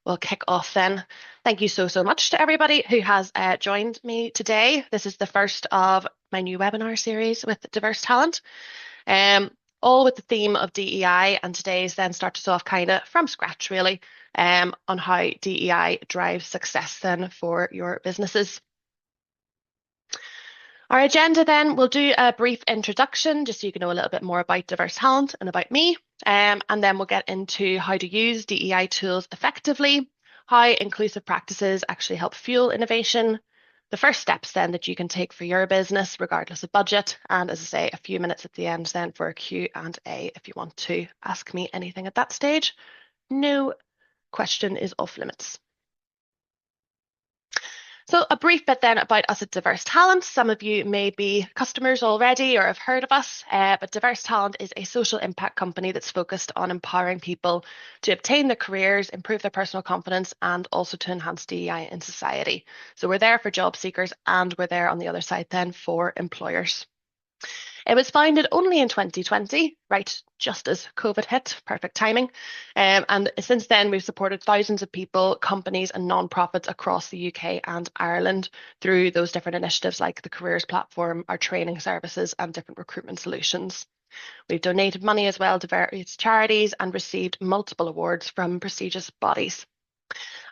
we'll kick off then. Thank you so much to everybody who has joined me today. This is the first of my new webinar series with diverse talent, um, all with the theme of DEI, and today's then starts us off kind of from scratch really, on how DEI drives success then for your businesses. Our agenda then, we'll do a brief introduction just so you can know a little bit more about diverse talent and about me. And then we'll get into how to use DEI tools effectively, how inclusive practices actually help fuel innovation, the first steps then that you can take for your business regardless of budget, and as I say, a few minutes at the end then for a Q&A if you want to ask me anything at that stage. No question is off limits. So a brief bit then about us at Diverse Talent. Some of you may be customers already or have heard of us, but Diverse Talent is a social impact company that's focused on empowering people to obtain their careers, improve their personal confidence, and also to enhance DEI in society. So we're there for job seekers and we're there on the other side then for employers. It was founded only in 2020, right just as COVID hit, perfect timing. And since then, we've supported thousands of people, companies, and nonprofits across the UK and Ireland through those different initiatives like the Careers Platform, our training services, and different recruitment solutions. We've donated money as well to various charities and received multiple awards from prestigious bodies.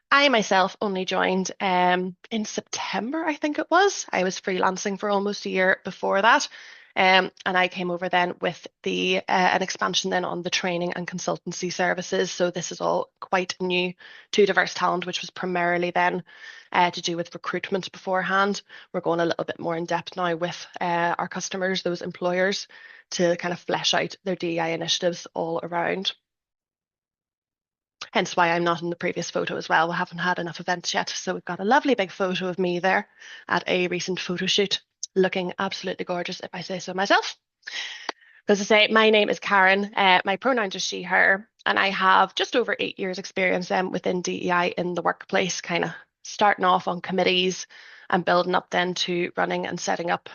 I myself only joined in September, I think it was. I was freelancing for almost a year before that. And I came over then with an expansion then on the training and consultancy services. So this is all quite new to Diverse Talent, which was primarily then to do with recruitment beforehand. We're going a little bit more in depth now with our customers, those employers, to kind of flesh out their DEI initiatives all around. Hence why I'm not in the previous photo as well. We haven't had enough events yet. So we've got a lovely big photo of me there at a recent photo shoot, looking absolutely gorgeous, if I say so myself. As I say, my name is Karen. My pronouns are she, her, and I have just over 8 years experience within DEI in the workplace, kind of starting off on committees and building up then to running and setting up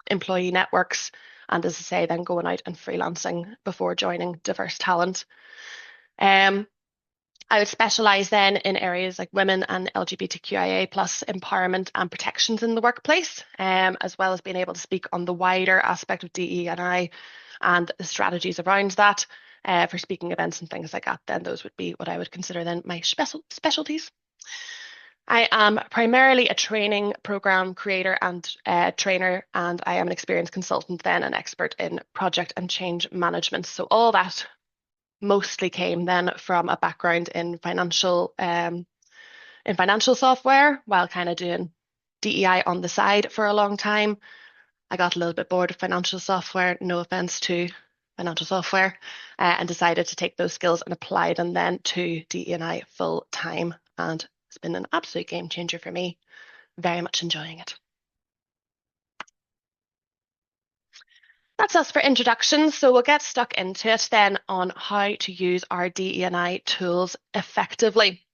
employee networks. And as I say, then going out and freelancing before joining Diverse Talent. I would specialise then in areas like women and LGBTQIA plus empowerment and protections in the workplace, as well as being able to speak on the wider aspect of DE&I and the strategies around that for speaking events and things like that. Then those would be what I would consider then my specialties. I am primarily a training program creator and trainer, and I am an experienced consultant then, an expert in project and change management. So all that mostly came then from a background in financial software while kind of doing DEI on the side for a long time. I got a little bit bored of financial software, no offense to financial software, and decided to take those skills and apply them then to DE&I full time. And it's been an absolute game changer for me. Very much enjoying it. That's us for introductions. So we'll get stuck into it then on how to use our DE&I tools effectively.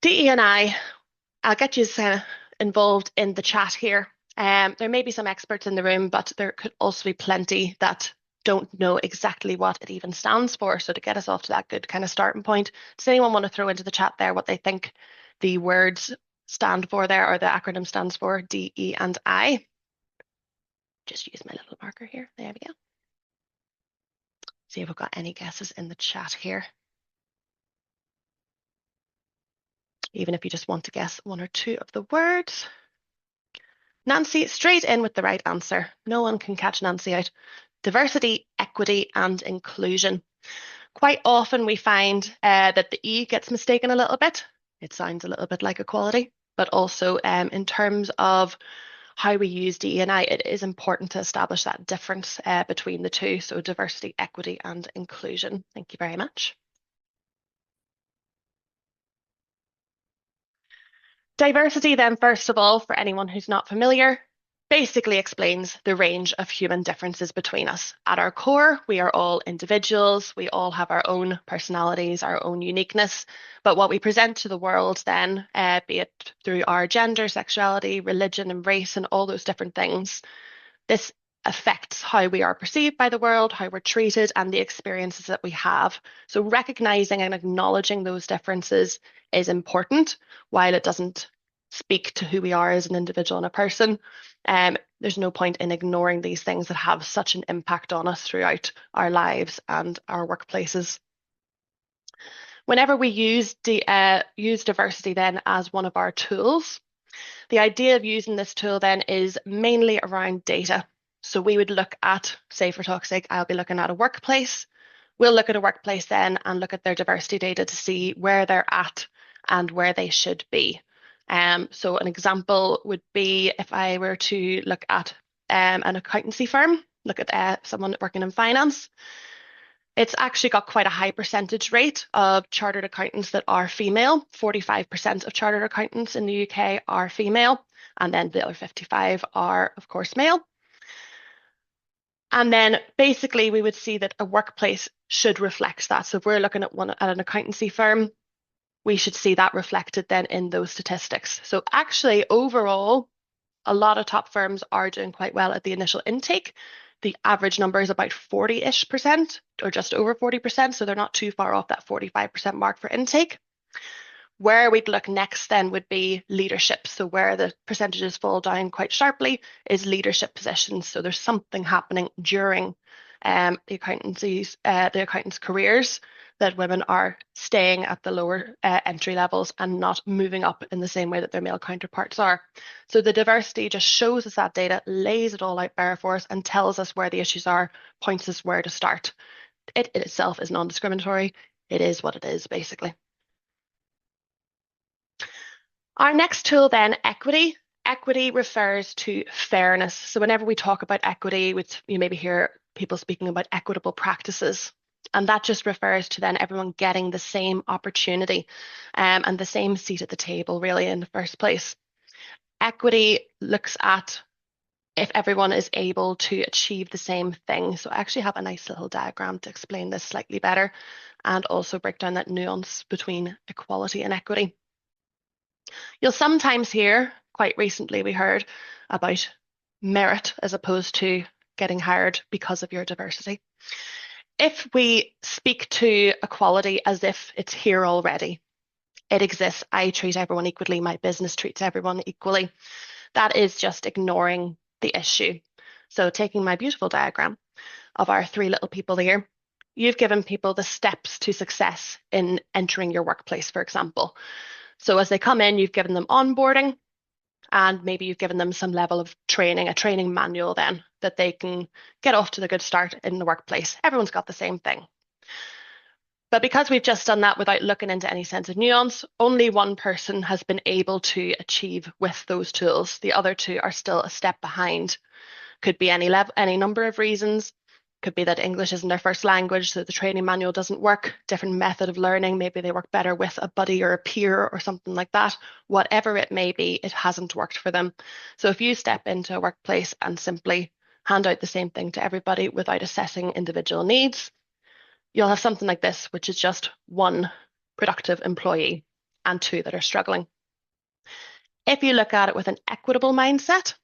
DE&I, I'll get you involved in the chat here. There may be some experts in the room, but there could also be plenty that don't know exactly what it even stands for. So to get us off to that good kind of starting point, does anyone want to throw into the chat there what they think the words stand for there, or the acronym stands for, DE and I? Just use my little marker here. There we go. See if we've got any guesses in the chat here. Even if you just want to guess one or two of the words. Nancy, straight in with the right answer. No one can catch Nancy out. Diversity, equity, and inclusion. Quite often we find that the E gets mistaken a little bit. It sounds a little bit like equality, but also in terms of how we use DE&I, it is important to establish that difference between the two. So diversity, equity, and inclusion. Thank you very much. Diversity then, first of all, for anyone who's not familiar, basically explains the range of human differences between us. At our core, we are all individuals. We all have our own personalities, our own uniqueness. But what we present to the world then, be it through our gender, sexuality, religion, and race, and all those different things, this affects how we are perceived by the world, how we're treated, and the experiences that we have. So recognizing and acknowledging those differences is important, while it doesn't speak to who we are as an individual and a person. There's no point in ignoring these things that have such an impact on us throughout our lives and our workplaces. Whenever we use diversity then as one of our tools, the idea of using this tool then is mainly around data. So we would look at, say for talk's sake, I'll be looking at a workplace. We'll look at a workplace then and look at their diversity data to see where they're at and where they should be. So an example would be if I were to look at an accountancy firm, look at someone working in finance. It's actually got quite a high percentage rate of chartered accountants that are female. 45% of chartered accountants in the UK are female, and then the other 55 are, of course, male. And then basically we would see that a workplace should reflect that. So if we're looking at an accountancy firm, we should see that reflected then in those statistics. So actually overall, a lot of top firms are doing quite well at the initial intake. The average number is about 40-ish% or just over 40%. So they're not too far off that 45% mark for intake. Where we'd look next then would be leadership. So where the percentages fall down quite sharply is leadership positions. So there's something happening during the accountants' careers that women are staying at the lower entry levels and not moving up in the same way that their male counterparts are. So the diversity just shows us that data, lays it all out bare for us, and tells us where the issues are, points us where to start. It itself is non-discriminatory. It is what it is, basically. Our next tool then, equity. Equity refers to fairness. So whenever we talk about equity, you maybe hear people speaking about equitable practices. And that just refers to then everyone getting the same opportunity and the same seat at the table, really, in the first place. Equity looks at if everyone is able to achieve the same thing. So I actually have a nice little diagram to explain this slightly better and also break down that nuance between equality and equity. You'll sometimes hear, quite recently we heard, about merit as opposed to getting hired because of your diversity. If we speak to equality as if it's here already, it exists, I treat everyone equally, my business treats everyone equally, that is just ignoring the issue. So taking my beautiful diagram of our three little people here, you've given people the steps to success in entering your workplace, for example. So as they come in, you've given them onboarding, and maybe you've given them some level of training, a training manual then, that they can get off to the good start in the workplace. Everyone's got the same thing. But because we've just done that without looking into any sense of nuance, only one person has been able to achieve with those tools. The other two are still a step behind. Could be any number of reasons. Could be that English isn't their first language, so the training manual doesn't work. Different method of learning. Maybe they work better with a buddy or a peer or something like that. Whatever it may be, it hasn't worked for them. So if you step into a workplace and simply hand out the same thing to everybody without assessing individual needs, you'll have something like this, which is just one productive employee and two that are struggling. If you look at it with an equitable mindset,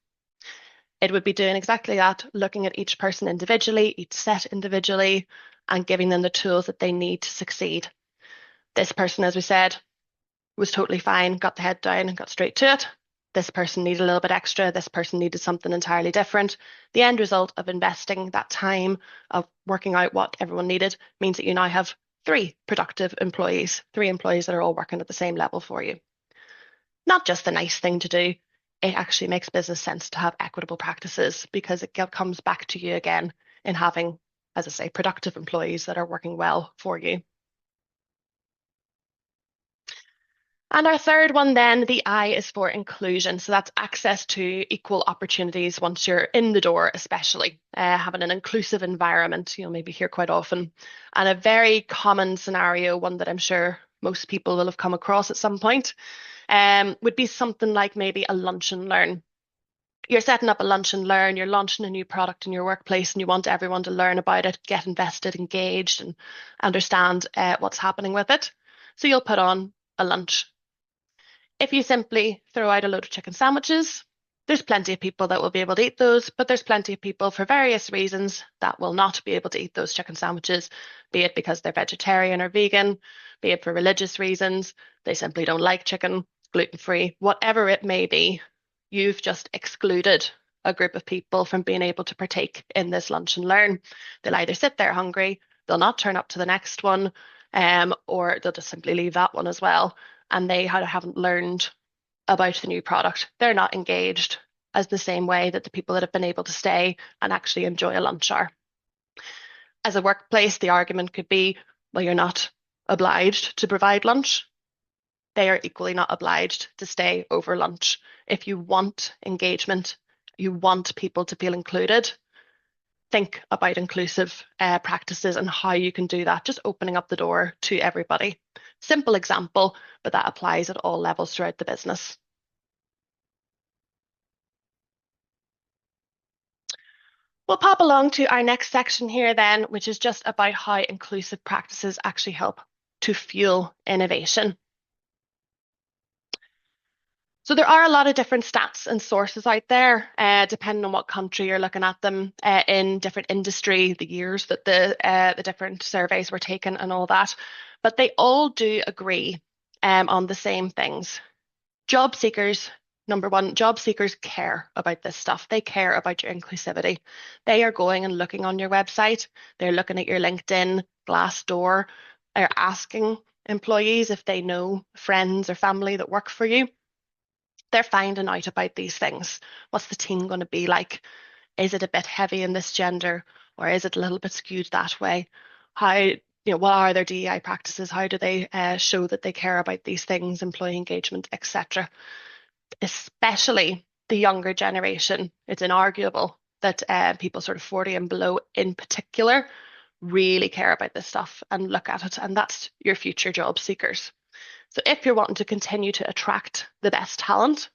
it would be doing exactly that, looking at each person individually, each set individually, and giving them the tools that they need to succeed. This person, as we said, was totally fine, got the head down and got straight to it. This person needed a little bit extra. This person needed something entirely different. The end result of investing that time of working out what everyone needed means that you now have three productive employees, three employees that are all working at the same level for you. Not just the nice thing to do, it actually makes business sense to have equitable practices because it comes back to you again in having, as I say, productive employees that are working well for you. And our third one then, the I is for inclusion. So that's access to equal opportunities once you're in the door, especially having an inclusive environment, you'll maybe hear quite often. And a very common scenario, one that I'm sure most people will have come across at some point, would be something like maybe a lunch and learn. You're setting up a lunch and learn, you're launching a new product in your workplace and you want everyone to learn about it, get invested, engaged, and understand what's happening with it. So you'll put on a lunch. If you simply throw out a load of chicken sandwiches, There's plenty of people that will be able to eat those, but there's plenty of people for various reasons that will not be able to eat those chicken sandwiches, be it because they're vegetarian or vegan, be it for religious reasons, they simply don't like chicken, gluten-free, whatever it may be. You've just excluded a group of people from being able to partake in this lunch and learn. They'll either sit there hungry, they'll not turn up to the next one, or they'll just simply leave that one as well. And they haven't learned about the new product. They're not engaged as the same way that the people that have been able to stay and actually enjoy a lunch are. As a workplace, the argument could be, well, you're not obliged to provide lunch. They are equally not obliged to stay over lunch. If you want engagement, you want people to feel included, think about inclusive practices and how you can do that, just opening up the door to everybody. Simple example, but that applies at all levels throughout the business. We'll pop along to our next section here then, which is just about how inclusive practices actually help to fuel innovation. So there are a lot of different stats and sources out there, depending on what country you're looking at them, in different industry, the years that the different surveys were taken and all that. But they all do agree on the same things. Job seekers, number one, job seekers care about this stuff. They care about your inclusivity. They are going and looking on your website. They're looking at your LinkedIn, Glassdoor. They're asking employees if they know friends or family that work for you. They're finding out about these things. What's the team going to be like? Is it a bit heavy in this gender, or is it a little bit skewed that way? What are their DEI practices? How do they show that they care about these things, employee engagement, etc.? Especially the younger generation. It's inarguable that people sort of 40 and below in particular really care about this stuff and look at it, and that's your future job seekers. So if you're wanting to continue to attract the best talent,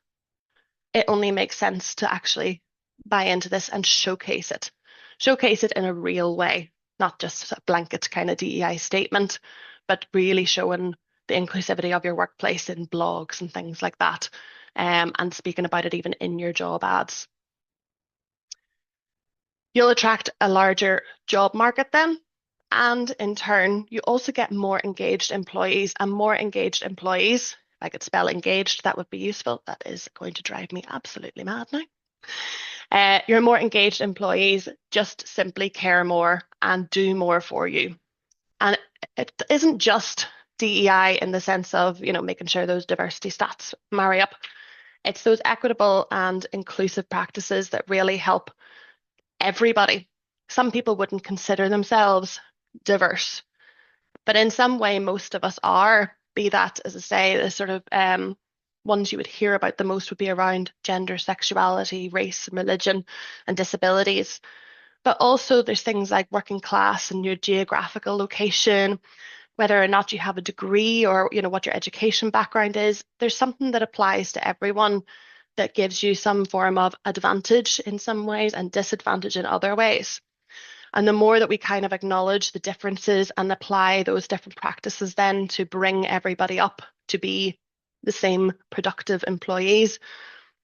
it only makes sense to actually buy into this and showcase it. Showcase it in a real way, not just a blanket kind of DEI statement, but really showing the inclusivity of your workplace in blogs and things like that, and speaking about it even in your job ads. You'll attract a larger job market then, and in turn, you also get more engaged employees, and more engaged employees, if I could spell engaged, that would be useful. That is going to drive me absolutely mad now. Your more engaged employees just simply care more and do more for you. And it isn't just DEI in the sense of, making sure those diversity stats marry up. It's those equitable and inclusive practices that really help everybody. Some people wouldn't consider themselves diverse, but in some way, most of us are. Be that, as I say, the sort of ones you would hear about the most would be around gender, sexuality, race, and religion, and disabilities. But also, there's things like working class and your geographical location, whether or not you have a degree or what your education background is. There's something that applies to everyone that gives you some form of advantage in some ways and disadvantage in other ways. And the more that we kind of acknowledge the differences and apply those different practices then to bring everybody up to be the same productive employees,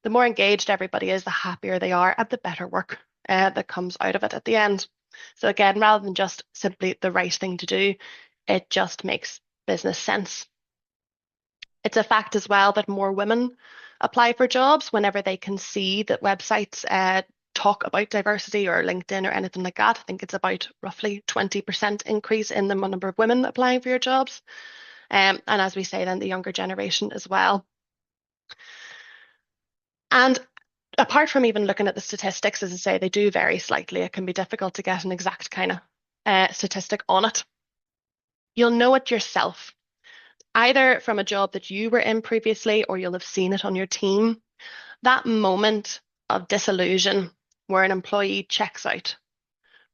the more engaged everybody is, the happier they are, and the better work that comes out of it at the end. So again, rather than just simply the right thing to do, it just makes business sense. It's a fact as well that more women apply for jobs whenever they can see that websites talk about diversity, or LinkedIn or anything like that. I think it's about roughly 20% increase in the number of women applying for your jobs. And as we say, then the younger generation as well. And apart from even looking at the statistics, as I say, they do vary slightly. It can be difficult to get an exact kind of statistic on it. You'll know it yourself, either from a job that you were in previously, or you'll have seen it on your team. That moment of disillusion where an employee checks out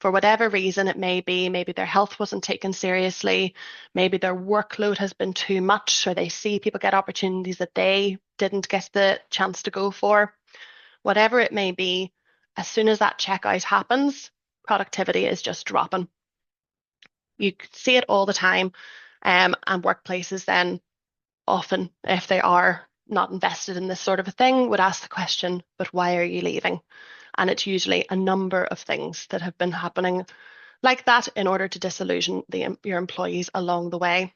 for whatever reason it may be. Maybe their health wasn't taken seriously, maybe their workload has been too much, or they see people get opportunities that they didn't get the chance to go for. Whatever it may be, as soon as that checkout happens, productivity is just dropping. You see it all the time, and workplaces then often, if they are not invested in this sort of a thing would ask the question, but why are you leaving? And it's usually a number of things that have been happening like that in order to disillusion your employees along the way.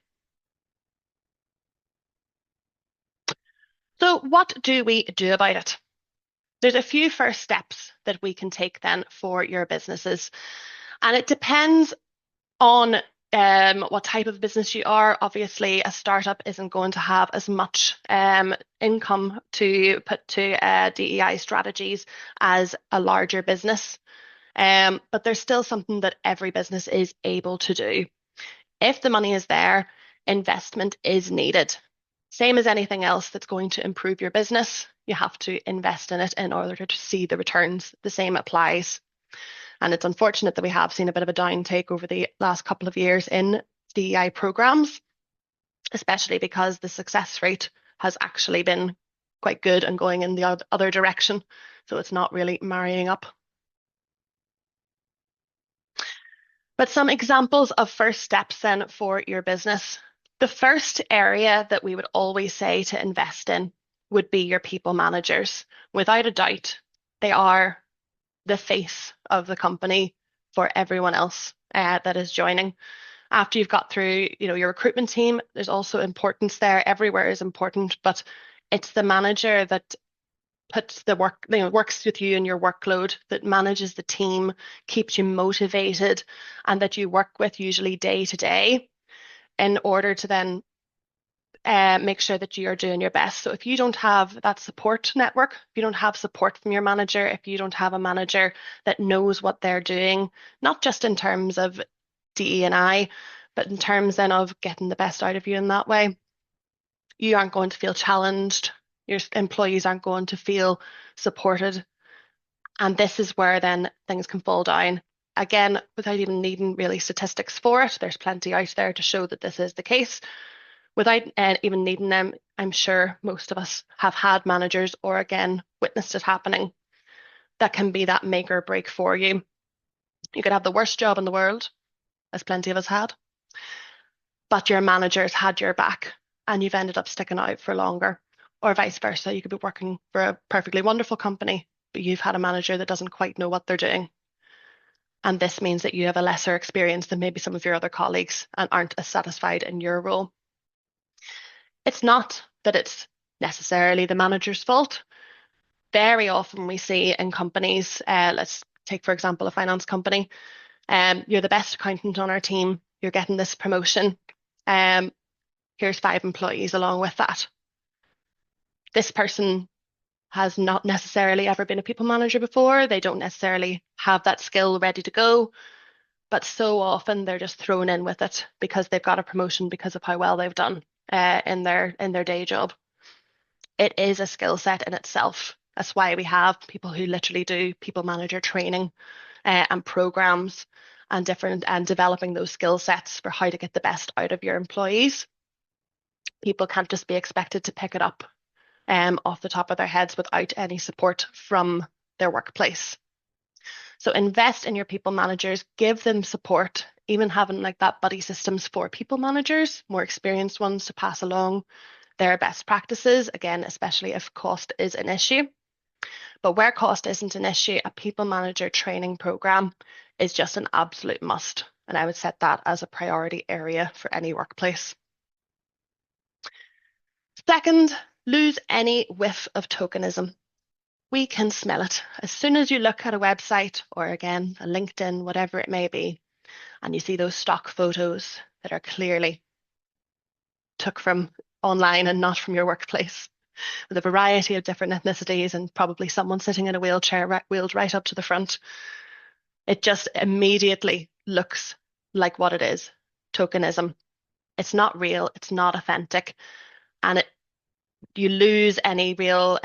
So what do we do about it? There's a few first steps that we can take then for your businesses. And it depends on what type of business you are. Obviously, a startup isn't going to have as much income to put to DEI strategies as a larger business. But there's still something that every business is able to do. If the money is there, investment is needed. Same as anything else that's going to improve your business, you have to invest in it in order to see the returns. The same applies. And it's unfortunate that we have seen a bit of a downtake over the last couple of years in DEI programs, especially because the success rate has actually been quite good and going in the other direction. So it's not really marrying up. But some examples of first steps then for your business. The first area that we would always say to invest in would be your people managers. Without a doubt, they are the face of the company for everyone else that is joining. After you've got through, your recruitment team, there's also importance there. Everywhere is important, but it's the manager that puts the work, works with you in your workload, that manages the team, keeps you motivated, and that you work with usually day to day in order to then make sure that you are doing your best. So if you don't have that support network, if you don't have support from your manager, if you don't have a manager that knows what they're doing, not just in terms of DE&I, but in terms then of getting the best out of you in that way, you aren't going to feel challenged. Your employees aren't going to feel supported. And this is where then things can fall down. Again, without even needing really statistics for it, there's plenty out there to show that this is the case. Without even needing them, I'm sure most of us have had managers or again witnessed it happening. That can be that make or break for you. You could have the worst job in the world, as plenty of us had, but your managers had your back and you've ended up sticking out for longer. Or vice versa, you could be working for a perfectly wonderful company, but you've had a manager that doesn't quite know what they're doing. And this means that you have a lesser experience than maybe some of your other colleagues and aren't as satisfied in your role. It's not that it's necessarily the manager's fault. Very often we see in companies, let's take, for example, a finance company, you're the best accountant on our team, you're getting this promotion, here's 5 employees along with that. This person has not necessarily ever been a people manager before. They don't necessarily have that skill ready to go, but so often they're just thrown in with it because they've got a promotion because of how well they've done in their day job. It is a skill set in itself. That's why we have people who literally do people manager training and programs and developing those skill sets for how to get the best out of your employees. People can't just be expected to pick it up off the top of their heads without any support from their workplace. So invest in your people managers, give them support, even having like that buddy systems for people managers, more experienced ones to pass along their best practices, again, especially if cost is an issue. But where cost isn't an issue, a people manager training program is just an absolute must. And I would set that as a priority area for any workplace. Second, lose any whiff of tokenism. We can smell it. As soon as you look at a website or again, a LinkedIn, whatever it may be, and you see those stock photos that are clearly took from online and not from your workplace, with a variety of different ethnicities and probably someone sitting in a wheelchair wheeled right up to the front, it just immediately looks like what it is, tokenism. It's not real, it's not authentic, and you lose any real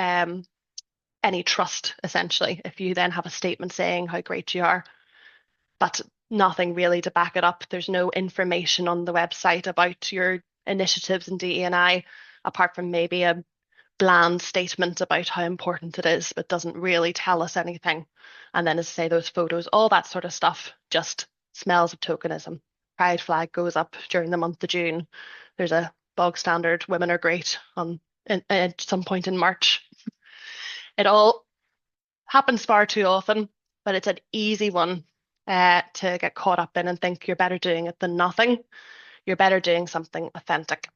any trust essentially if you then have a statement saying how great you are, but nothing really to back it up. There's no information on the website about your initiatives in DE&I apart from maybe a bland statement about how important it is, but doesn't really tell us anything. And then, as I say, those photos, all that sort of stuff just smells of tokenism. Pride flag goes up during the month of June. There's a bog standard women are great on at some point in March. It all happens far too often, but it's an easy one to get caught up in and think you're better doing it than nothing. You're better doing something authentic.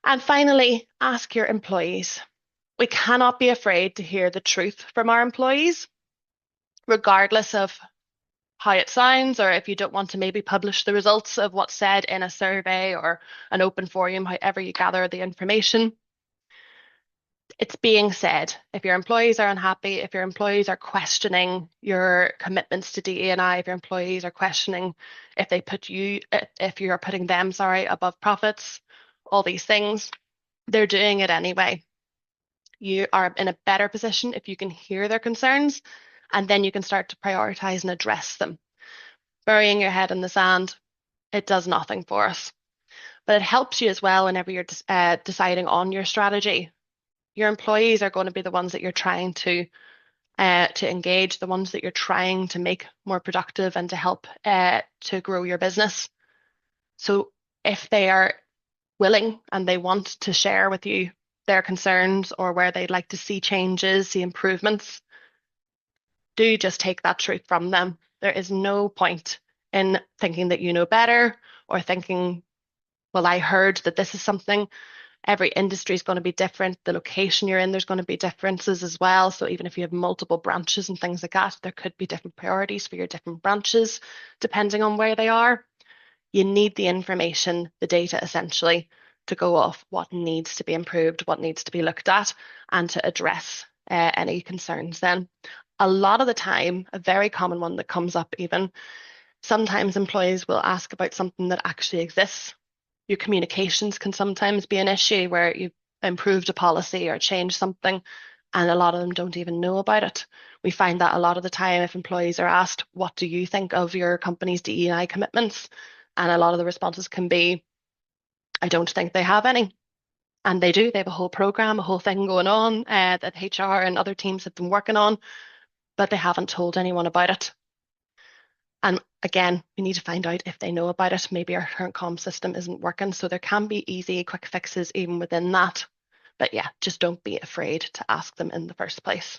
And finally, ask your employees. We cannot be afraid to hear the truth from our employees, regardless of how it sounds, or if you don't want to maybe publish the results of what's said in a survey or an open forum, however you gather the information. It's being said. If your employees are unhappy, if your employees are questioning your commitments to DE&I, if your employees are questioning if if you're putting them, above profits, all these things, they're doing it anyway. You are in a better position if you can hear their concerns, and then you can start to prioritize and address them. Burying your head in the sand, it does nothing for us. But it helps you as well whenever you're deciding on your strategy. Your employees are going to be the ones that you're trying to engage, the ones that you're trying to make more productive and to help to grow your business. So if they are willing and they want to share with you their concerns or where they'd like to see changes, see improvements, do just take that truth from them. There is no point in thinking that you know better or thinking, well, I heard that this is something. Every industry is going to be different. The location you're in, there's going to be differences as well. So even if you have multiple branches and things like that, there could be different priorities for your different branches, depending on where they are. You need the information, the data essentially, to go off what needs to be improved, what needs to be looked at, and to address any concerns then. A lot of the time, a very common one that comes up even, sometimes employees will ask about something that actually exists. Your communications can sometimes be an issue where you've improved a policy or changed something, and a lot of them don't even know about it. We find that a lot of the time if employees are asked, what do you think of your company's DEI commitments? And a lot of the responses can be, I don't think they have any. And they do. They have a whole program, a whole thing going on that HR and other teams have been working on, but they haven't told anyone about it. And again, we need to find out if they know about it. Maybe our current comm system isn't working. So there can be easy, quick fixes even within that. But yeah, just don't be afraid to ask them in the first place.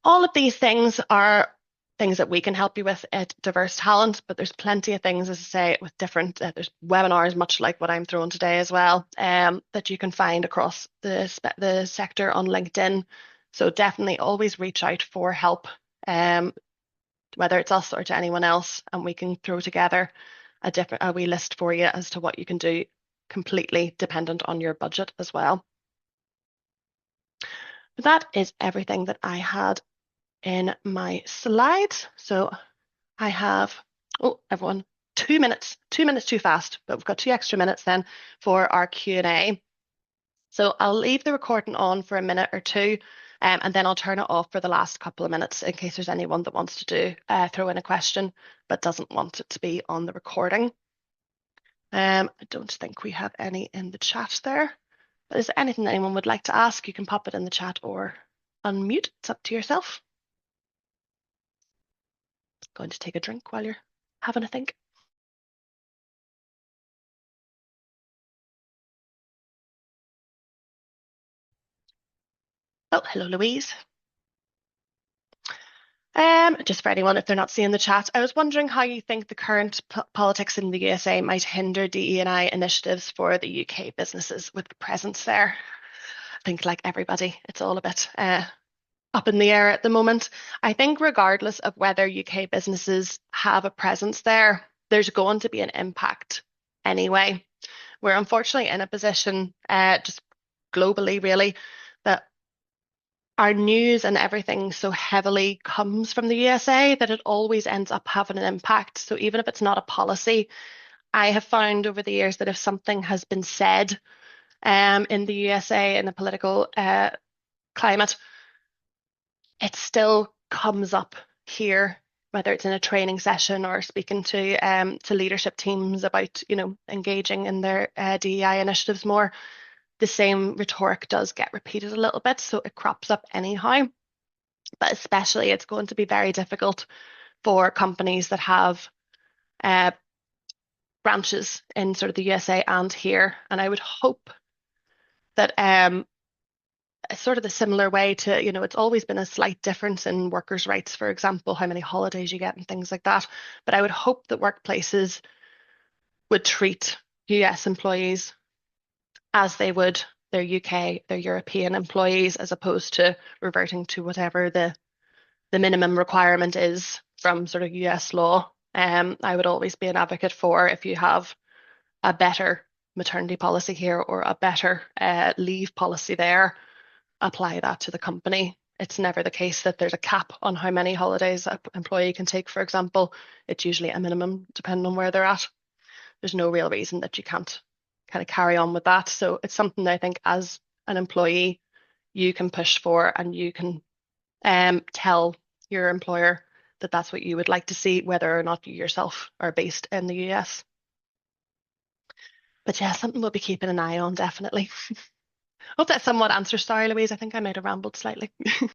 All of these things are things that we can help you with at Diverse Talent, but there's plenty of things, as I say, with different, there's webinars, much like what I'm throwing today as well, that you can find across the sector on LinkedIn. So definitely always reach out for help, whether it's us or to anyone else, and we can throw together a wee list for you as to what you can do, completely dependent on your budget as well. But that is everything that I had in my slides. So I have, oh, everyone, 2 minutes too fast, but we've got 2 extra minutes then for our Q&A. So I'll leave the recording on for a minute or two, and then I'll turn it off for the last couple of minutes in case there's anyone that wants to throw in a question but doesn't want it to be on the recording. I don't think we have any in the chat there. But is there anything that anyone would like to ask? You can pop it in the chat or unmute. It's up to yourself. Going to take a drink while you're having a think. Oh, hello, Louise. Just for anyone, if they're not seeing the chat, I was wondering how you think the current politics in the USA might hinder DE&I initiatives for the UK businesses with the presence there. I think, like everybody, it's all a bit up in the air at the moment. I think regardless of whether UK businesses have a presence there, there's going to be an impact anyway. We're unfortunately in a position, just globally really, that our news and everything so heavily comes from the USA that it always ends up having an impact. So even if it's not a policy, I have found over the years that if something has been said in the USA in the political climate, it still comes up here, whether it's in a training session or speaking to leadership teams about, engaging in their DEI initiatives more. The same rhetoric does get repeated a little bit, so it crops up anyhow. But especially, it's going to be very difficult for companies that have branches in sort of the USA and here. And I would hope that sort of the similar way to, it's always been a slight difference in workers' rights, for example, how many holidays you get and things like that. But I would hope that workplaces would treat US employees as they would their UK, their European employees, as opposed to reverting to whatever the minimum requirement is from sort of US law. I would always be an advocate for if you have a better maternity policy here or a better leave policy there, apply that to the company. It's never the case that there's a cap on how many holidays an employee can take, for example. It's usually a minimum, depending on where they're at. There's no real reason that you can't kind of carry on with that. So it's something that I think as an employee, you can push for and you can tell your employer that that's what you would like to see, whether or not you yourself are based in the US. But yeah, something we'll be keeping an eye on, definitely. Hope that somewhat answers. Sorry, Louise, I think I might have rambled slightly.